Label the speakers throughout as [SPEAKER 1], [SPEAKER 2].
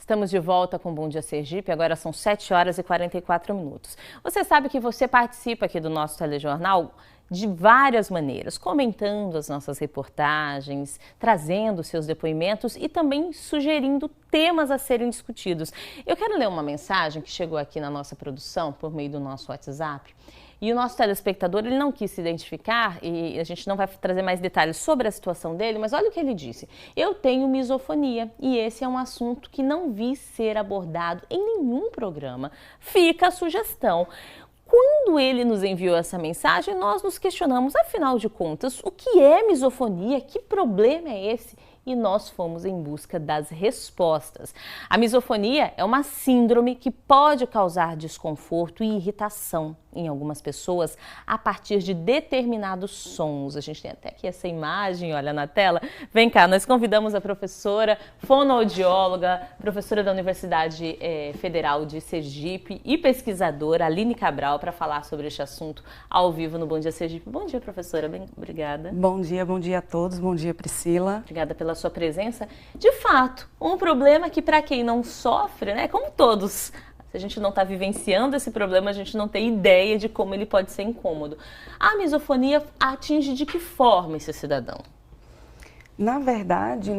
[SPEAKER 1] Estamos de volta com o Bom Dia Sergipe, agora são 7 horas e 44 minutos. Você sabe que você participa aqui do nosso telejornal de várias maneiras, comentando as nossas reportagens, trazendo seus depoimentos e também sugerindo temas a serem discutidos. Eu quero ler uma mensagem que chegou aqui na nossa produção por meio do nosso WhatsApp. E o nosso telespectador, ele não quis se identificar e a gente não vai trazer mais detalhes sobre a situação dele, mas olha o que ele disse. Eu tenho misofonia e esse é um assunto que não vi ser abordado em nenhum programa. Fica a sugestão. Quando ele nos enviou essa mensagem, nós nos questionamos, afinal de contas, o que é misofonia? Que problema é esse? E nós fomos em busca das respostas. A misofonia é uma síndrome que pode causar desconforto e irritação em algumas pessoas a partir de determinados sons. A gente tem até aqui essa imagem, olha na tela. Vem cá, nós convidamos a professora fonoaudióloga, professora da Universidade Federal de Sergipe e pesquisadora Aline Cabral para falar sobre este assunto ao vivo no Bom Dia Sergipe. Bom dia, professora. Bem, obrigada.
[SPEAKER 2] Bom dia a todos. Bom dia, Priscila.
[SPEAKER 1] Obrigada pela sua presença. De fato, um problema que para quem não sofre, né, como todos, se a gente não está vivenciando esse problema, a gente não tem ideia de como ele pode ser incômodo. A misofonia atinge de que forma esse cidadão?
[SPEAKER 2] Na verdade,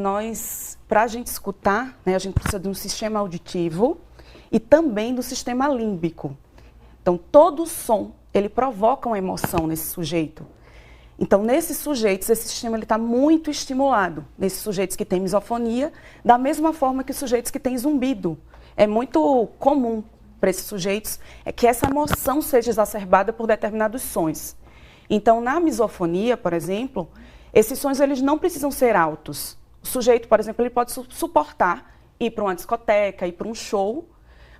[SPEAKER 2] para a gente escutar, né, a gente precisa de um sistema auditivo e também do sistema límbico. Então, todo som, ele provoca uma emoção nesse sujeito. Então, nesses sujeitos, esse sistema está muito estimulado. Nesses sujeitos que têm misofonia, da mesma forma que os sujeitos que têm zumbido. É muito comum para esses sujeitos que essa emoção seja exacerbada por determinados sons. Então, na misofonia, por exemplo, esses sons eles não precisam ser altos. O sujeito, por exemplo, ele pode suportar ir para uma discoteca, ir para um show,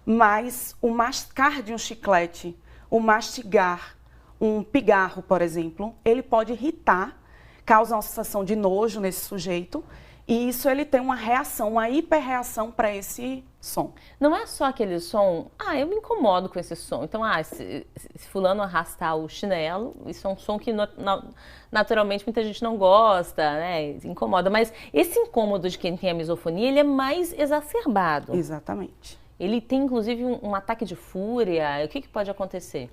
[SPEAKER 2] mas o mascar de um chiclete, o mastigar, um pigarro, por exemplo, ele pode irritar, causa uma sensação de nojo nesse sujeito, e isso ele tem uma reação, uma hiperreação para esse som.
[SPEAKER 1] Não é só aquele som, eu me incomodo com esse som. Então, se fulano arrastar o chinelo, isso é um som que naturalmente muita gente não gosta, né? Incomoda. Mas esse incômodo de quem tem a misofonia, ele é mais exacerbado.
[SPEAKER 2] Exatamente.
[SPEAKER 1] Ele tem, inclusive, um ataque de fúria. O que pode acontecer?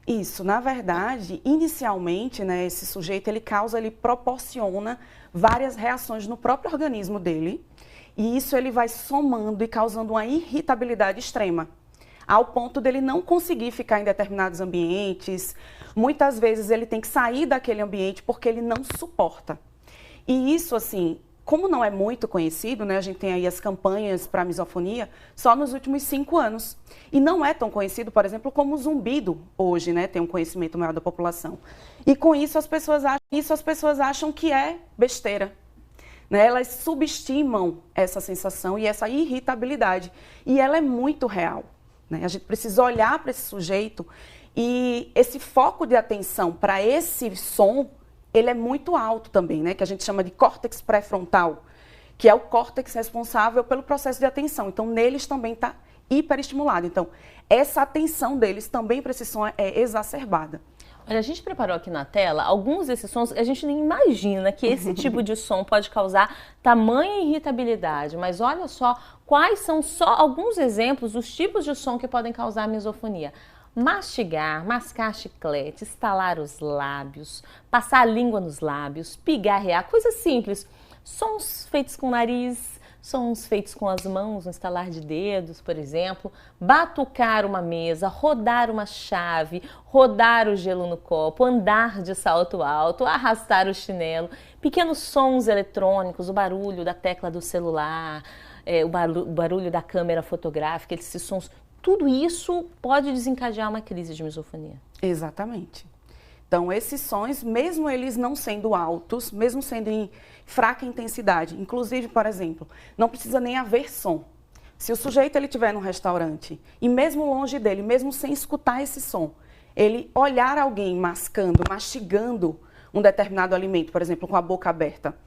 [SPEAKER 2] Isso, na verdade, inicialmente, né, esse sujeito, ele proporciona várias reações no próprio organismo dele, e isso ele vai somando e causando uma irritabilidade extrema, ao ponto dele não conseguir ficar em determinados ambientes. Muitas vezes ele tem que sair daquele ambiente porque ele não suporta. E isso, assim, como não é muito conhecido, né, a gente tem aí as campanhas para a misofonia só nos últimos 5 anos. E não é tão conhecido, por exemplo, como o zumbido hoje, né, tem um conhecimento maior da população. E com isso as pessoas acham que é besteira. Né? Elas subestimam essa sensação e essa irritabilidade. E ela é muito real. Né? A gente precisa olhar para esse sujeito e esse foco de atenção para esse som, ele é muito alto também, né? Que a gente chama de córtex pré-frontal, que é o córtex responsável pelo processo de atenção. Então, neles também está hiperestimulado. Então, essa atenção deles também para esse som é exacerbada.
[SPEAKER 1] Olha, a gente preparou aqui na tela alguns desses sons, a gente nem imagina que esse tipo de som pode causar tamanha irritabilidade, mas olha só quais são só alguns exemplos dos tipos de som que podem causar misofonia. Mastigar, mascar chiclete, estalar os lábios, passar a língua nos lábios, pigarrear, coisas simples. Sons feitos com o nariz, sons feitos com as mãos, um estalar de dedos, por exemplo. Batucar uma mesa, rodar uma chave, rodar o gelo no copo, andar de salto alto, arrastar o chinelo. Pequenos sons eletrônicos, o barulho da tecla do celular, o barulho da câmera fotográfica, esses sons. Tudo isso pode desencadear uma crise de misofonia.
[SPEAKER 2] Exatamente. Então, esses sons, mesmo eles não sendo altos, mesmo sendo em fraca intensidade, inclusive, por exemplo, não precisa nem haver som. Se o sujeito estiver num restaurante e mesmo longe dele, mesmo sem escutar esse som, ele olhar alguém mascando, mastigando um determinado alimento, por exemplo, com a boca aberta,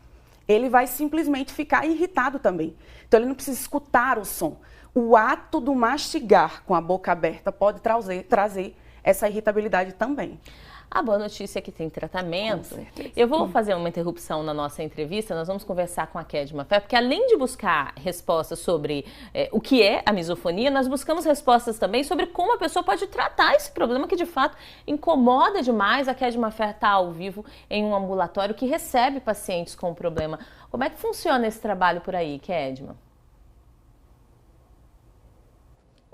[SPEAKER 2] ele vai simplesmente ficar irritado também. Então, ele não precisa escutar o som. O ato do mastigar com a boca aberta pode trazer essa irritabilidade também.
[SPEAKER 1] A boa notícia é que tem tratamento. Eu vou fazer uma interrupção na nossa entrevista, nós vamos conversar com a Kedma Fer, porque além de buscar respostas sobre o que é a misofonia, nós buscamos respostas também sobre como a pessoa pode tratar esse problema que de fato incomoda demais. A Kedma Fer está ao vivo em um ambulatório que recebe pacientes com problema. Como é que funciona esse trabalho por aí, Kedma?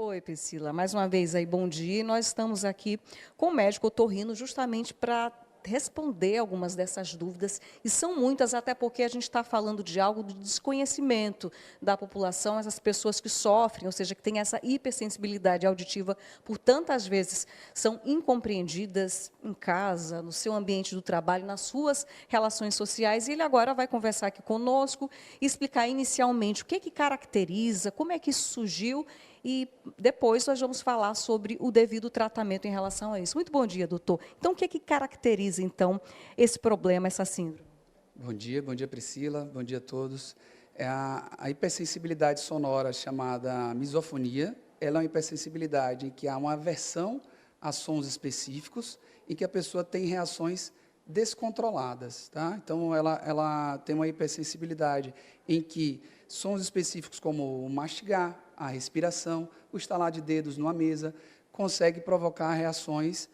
[SPEAKER 3] Oi, Priscila. Mais uma vez aí, bom dia. Nós estamos aqui com o médico otorrino justamente para responder algumas dessas dúvidas, e são muitas, até porque a gente está falando de algo de desconhecimento da população, essas pessoas que sofrem, ou seja, que têm essa hipersensibilidade auditiva, por tantas vezes são incompreendidas em casa, no seu ambiente do trabalho, nas suas relações sociais, e ele agora vai conversar aqui conosco e explicar inicialmente o que caracteriza, como é que isso surgiu, e depois nós vamos falar sobre o devido tratamento em relação a isso. Muito bom dia, doutor. Então, o que caracteriza, então, esse problema, essa síndrome?
[SPEAKER 4] Bom dia, Priscila, bom dia a todos. A hipersensibilidade sonora chamada misofonia, ela é uma hipersensibilidade em que há uma aversão a sons específicos, em que a pessoa tem reações descontroladas. Tá? Então, ela tem uma hipersensibilidade em que sons específicos como o mastigar, a respiração, o estalar de dedos numa mesa, consegue provocar reações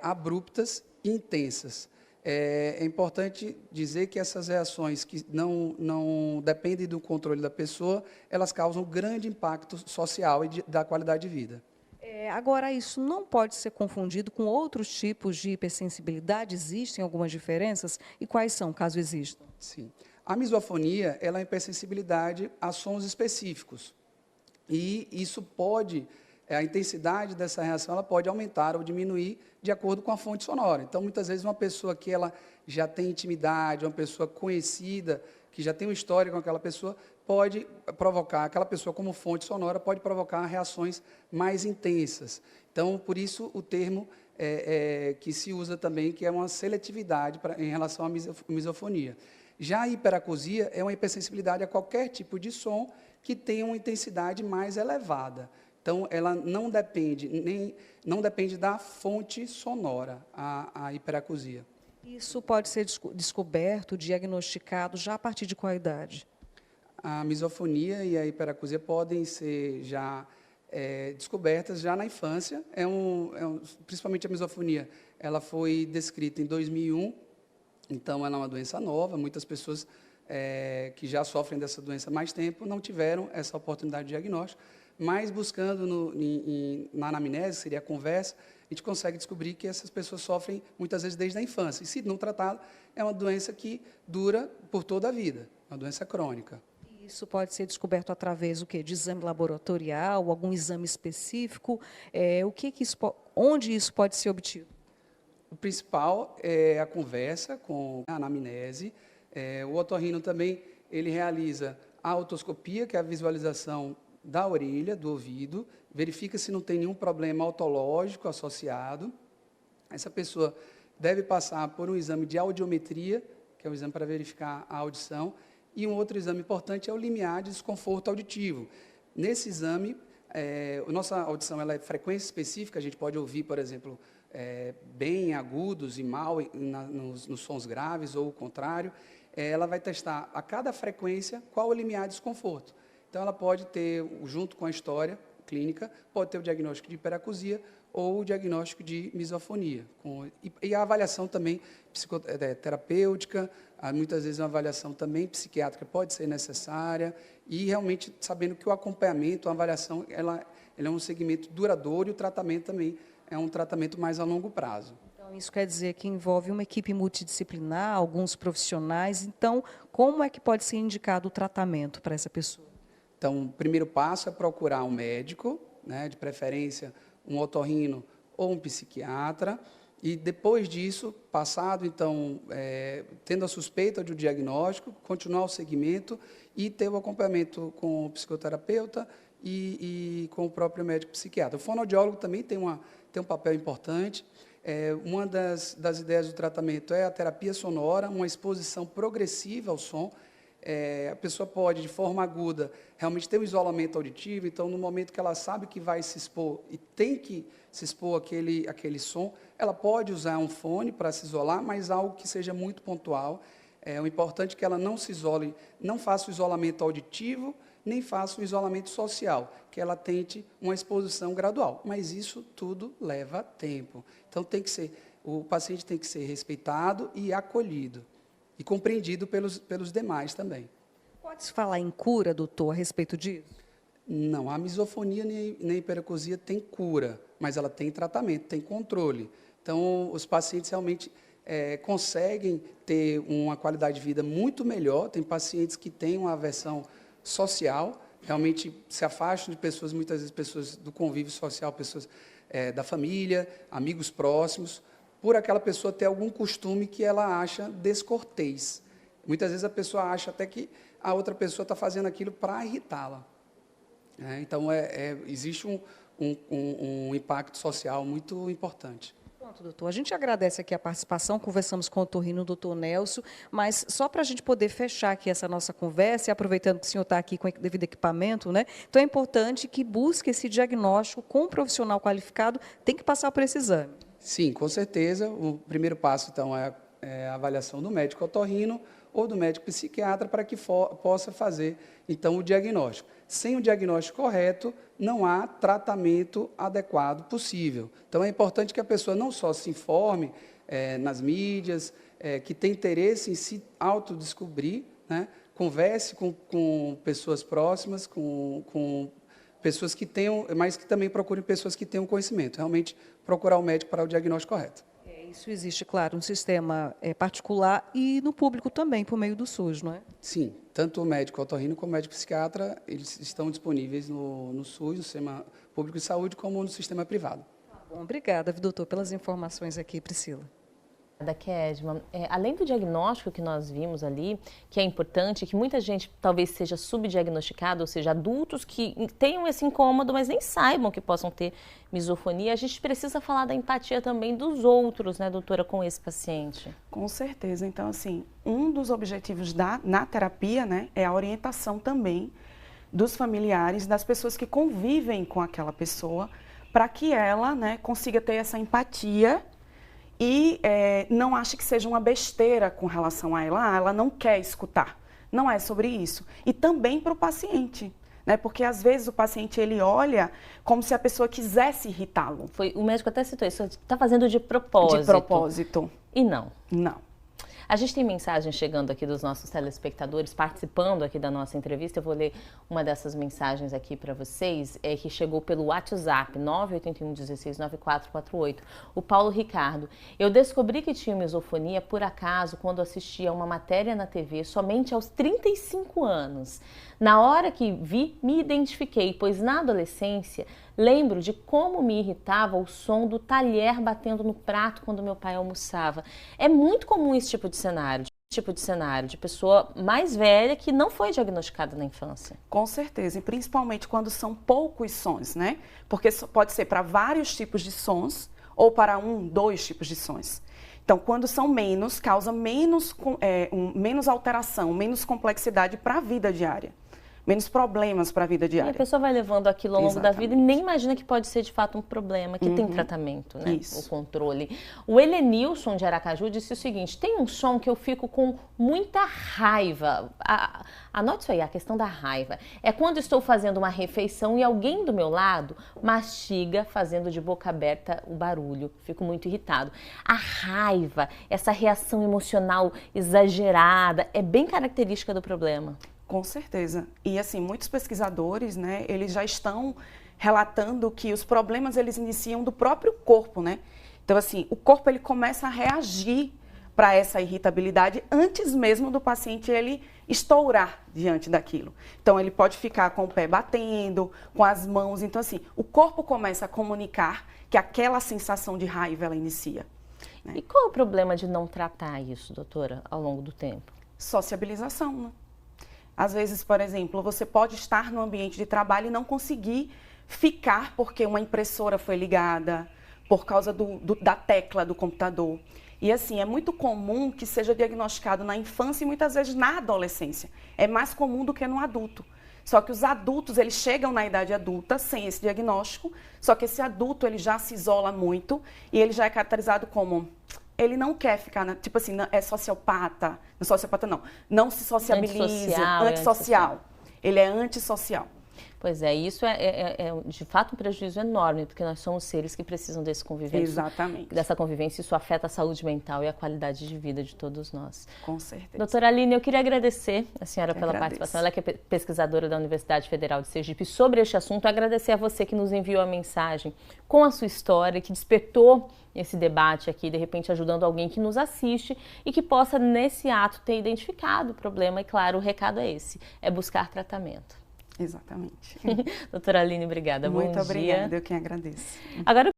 [SPEAKER 4] abruptas e intensas. É importante dizer que essas reações que não dependem do controle da pessoa, elas causam grande impacto social e da qualidade de vida.
[SPEAKER 3] Agora, isso não pode ser confundido com outros tipos de hipersensibilidade? Existem algumas diferenças? E quais são, caso existam?
[SPEAKER 4] Sim. A misofonia ela é uma hipersensibilidade a sons específicos. E isso pode, a intensidade dessa reação ela pode aumentar ou diminuir de acordo com a fonte sonora. Então, muitas vezes, uma pessoa que ela já tem intimidade, uma pessoa conhecida, que já tem uma história com aquela pessoa, pode provocar, aquela pessoa como fonte sonora, pode provocar reações mais intensas. Então, por isso, o termo que se usa também, que é uma seletividade em relação à misofonia. Já a hiperacusia é uma hipersensibilidade a qualquer tipo de som que tenha uma intensidade mais elevada. Então, ela não depende da fonte sonora, a hiperacusia.
[SPEAKER 3] Isso pode ser descoberto, diagnosticado já a partir de qual idade?
[SPEAKER 4] A misofonia e a hiperacusia podem ser já descobertas já na infância. Principalmente a misofonia, ela foi descrita em 2001, então ela é uma doença nova, muitas pessoas que já sofrem dessa doença há mais tempo não tiveram essa oportunidade de diagnóstico, mas buscando na anamnese, seria a conversa, a gente consegue descobrir que essas pessoas sofrem muitas vezes desde a infância. E se não tratada, é uma doença que dura por toda a vida, uma doença crônica.
[SPEAKER 3] Isso pode ser descoberto através do quê? De exame laboratorial, algum exame específico? Onde isso pode ser obtido?
[SPEAKER 4] O principal é a conversa com a anamnese. O otorrino também ele realiza a otoscopia, que é a visualização da orelha, do ouvido, verifica se não tem nenhum problema otológico associado. Essa pessoa deve passar por um exame de audiometria, que é um exame para verificar a audição, e um outro exame importante é o limiar de desconforto auditivo. Nesse exame, a nossa audição ela é frequência específica, a gente pode ouvir, por exemplo, bem agudos e mal nos sons graves, ou o contrário. Ela vai testar a cada frequência qual o limiar de desconforto. Então, ela pode ter, junto com a história clínica, pode ter o diagnóstico de hiperacusia ou o diagnóstico de misofonia. E a avaliação também psicoterapêutica, muitas vezes uma avaliação também psiquiátrica pode ser necessária, e realmente sabendo que o acompanhamento, a avaliação, ela é um segmento duradouro, e o tratamento também é um tratamento mais a longo prazo.
[SPEAKER 3] Então, isso quer dizer que envolve uma equipe multidisciplinar, alguns profissionais. Então, como é que pode ser indicado o tratamento para essa pessoa?
[SPEAKER 4] Então, o primeiro passo é procurar um médico, né, de preferência um otorrino ou um psiquiatra, e depois disso, passado, então, tendo a suspeita de um diagnóstico, continuar o segmento e ter o acompanhamento com o psicoterapeuta e com o próprio médico psiquiatra. O fonoaudiólogo também tem um papel importante. Uma das ideias do tratamento é a terapia sonora, uma exposição progressiva ao som. A pessoa pode, de forma aguda, realmente ter um isolamento auditivo, então, no momento que ela sabe que vai se expor e tem que se expor àquele som, Ela pode usar um fone para se isolar, mas algo que seja muito pontual. O importante é que ela não se isole, não faça o isolamento auditivo, nem faça o isolamento social, que ela tente uma exposição gradual. Mas isso tudo leva tempo. Então, o paciente tem que ser respeitado e acolhido, e compreendido pelos demais também.
[SPEAKER 3] Pode-se falar em cura, doutor, a respeito disso?
[SPEAKER 4] Não, a misofonia nem a hiperacusia tem cura, mas ela tem tratamento, tem controle. Então, os pacientes realmente conseguem ter uma qualidade de vida muito melhor. Tem pacientes que têm uma aversão social, realmente se afastam de pessoas, muitas vezes pessoas do convívio social, pessoas da família, amigos próximos, por aquela pessoa ter algum costume que ela acha descortês. Muitas vezes a pessoa acha até que a outra pessoa está fazendo aquilo para irritá-la. Então, existe um impacto social muito importante.
[SPEAKER 3] Pronto, doutor. A gente agradece aqui a participação, conversamos com o otorrino, doutor Nélcio, mas só para a gente poder fechar aqui essa nossa conversa, e aproveitando que o senhor está aqui com o devido equipamento, né? Então é importante que busque esse diagnóstico com um profissional qualificado, tem que passar por esse exame.
[SPEAKER 4] Sim, com certeza. O primeiro passo, então, é a avaliação do médico otorrino ou do médico psiquiatra para que possa fazer, então, o diagnóstico. Sem o diagnóstico correto, não há tratamento adequado possível. Então, é importante que a pessoa não só se informe nas mídias, que tem interesse em se autodescobrir, né? Converse com pessoas próximas, com pessoas que tenham, mas que também procurem pessoas que tenham conhecimento. Realmente, procurar o médico para o diagnóstico correto.
[SPEAKER 3] Isso existe, claro, um sistema particular e no público também, por meio do SUS, não é?
[SPEAKER 4] Sim, tanto o médico otorrino como o médico psiquiatra, eles estão disponíveis no SUS, no Sistema Público de Saúde, como no sistema privado.
[SPEAKER 3] Bom, obrigada, doutor, pelas informações aqui, Priscila.
[SPEAKER 1] Da Kedma, além do diagnóstico que nós vimos ali, que é importante, que muita gente talvez seja subdiagnosticada, ou seja, adultos que tenham esse incômodo, mas nem saibam que possam ter misofonia, a gente precisa falar da empatia também dos outros, né, doutora, com esse paciente?
[SPEAKER 2] Com certeza. Então, assim, um dos objetivos na terapia, né, é a orientação também dos familiares, das pessoas que convivem com aquela pessoa, para que ela, né, consiga ter essa empatia e não ache que seja uma besteira com relação a ela, ela não quer escutar. Não é sobre isso. E também para o paciente, né? Porque às vezes o paciente ele olha como se a pessoa quisesse irritá-lo.
[SPEAKER 1] O médico até citou isso, está fazendo de propósito.
[SPEAKER 2] De propósito.
[SPEAKER 1] E não.
[SPEAKER 2] Não.
[SPEAKER 1] A gente tem mensagem chegando aqui dos nossos telespectadores, participando aqui da nossa entrevista. Eu vou ler uma dessas mensagens aqui para vocês, que chegou pelo WhatsApp, 981 16 9448. O Paulo Ricardo. Eu descobri que tinha misofonia, por acaso, quando assisti a uma matéria na TV, somente aos 35 anos. Na hora que vi, me identifiquei, pois na adolescência lembro de como me irritava o som do talher batendo no prato quando meu pai almoçava. É muito comum esse tipo de cenário, de pessoa mais velha que não foi diagnosticada na infância.
[SPEAKER 2] Com certeza, e principalmente quando são poucos sons, né? Porque pode ser para vários tipos de sons ou para dois tipos de sons. Então, quando são menos, causa menos alteração, menos complexidade para a vida diária. Menos problemas para a vida diária.
[SPEAKER 1] E a pessoa vai levando aquilo ao longo da vida e nem imagina que pode ser de fato um problema, que tem tratamento, né?
[SPEAKER 2] Isso.
[SPEAKER 1] O controle. O Helenilson de Aracaju disse o seguinte: tem um som que eu fico com muita raiva. Anote isso aí, a questão da raiva. É quando estou fazendo uma refeição e alguém do meu lado mastiga fazendo de boca aberta o barulho. Fico muito irritado. A raiva, essa reação emocional exagerada, é bem característica do problema.
[SPEAKER 2] Com certeza. E assim, muitos pesquisadores, né, eles já estão relatando que os problemas eles iniciam do próprio corpo, né? Então assim, o corpo ele começa a reagir para essa irritabilidade antes mesmo do paciente ele estourar diante daquilo. Então ele pode ficar com o pé batendo, com as mãos. Então assim, o corpo começa a comunicar que aquela sensação de raiva ela inicia. Né?
[SPEAKER 1] E qual é o problema de não tratar isso, doutora, ao longo do tempo?
[SPEAKER 2] Sociabilização, né? Às vezes, por exemplo, você pode estar no ambiente de trabalho e não conseguir ficar porque uma impressora foi ligada, por causa da tecla do computador. E assim, é muito comum que seja diagnosticado na infância e muitas vezes na adolescência. É mais comum do que no adulto. Só que os adultos, eles chegam na idade adulta sem esse diagnóstico, só que esse adulto, ele já se isola muito e ele já é caracterizado como... Ele não quer ficar, tipo assim, é sociopata, não sociopata não se sociabiliza, antissocial. Ele é antissocial.
[SPEAKER 1] Pois é, isso é de fato um prejuízo enorme, porque nós somos seres que precisam desse convivência.
[SPEAKER 2] Exatamente.
[SPEAKER 1] Dessa convivência, isso afeta a saúde mental e a qualidade de vida de todos nós.
[SPEAKER 2] Com certeza.
[SPEAKER 1] Doutora Aline, eu queria agradecer a senhora pela participação. Ela que é pesquisadora da Universidade Federal de Sergipe sobre este assunto. Agradecer a você que nos enviou a mensagem com a sua história, que despertou esse debate aqui, de repente ajudando alguém que nos assiste e que possa, nesse ato, ter identificado o problema. E claro, o recado é esse, é buscar tratamento.
[SPEAKER 2] Exatamente.
[SPEAKER 1] Doutora Aline, obrigada.
[SPEAKER 2] Muito
[SPEAKER 1] Bom
[SPEAKER 2] obrigada,
[SPEAKER 1] dia.
[SPEAKER 2] eu quem agradeço.
[SPEAKER 1] Agora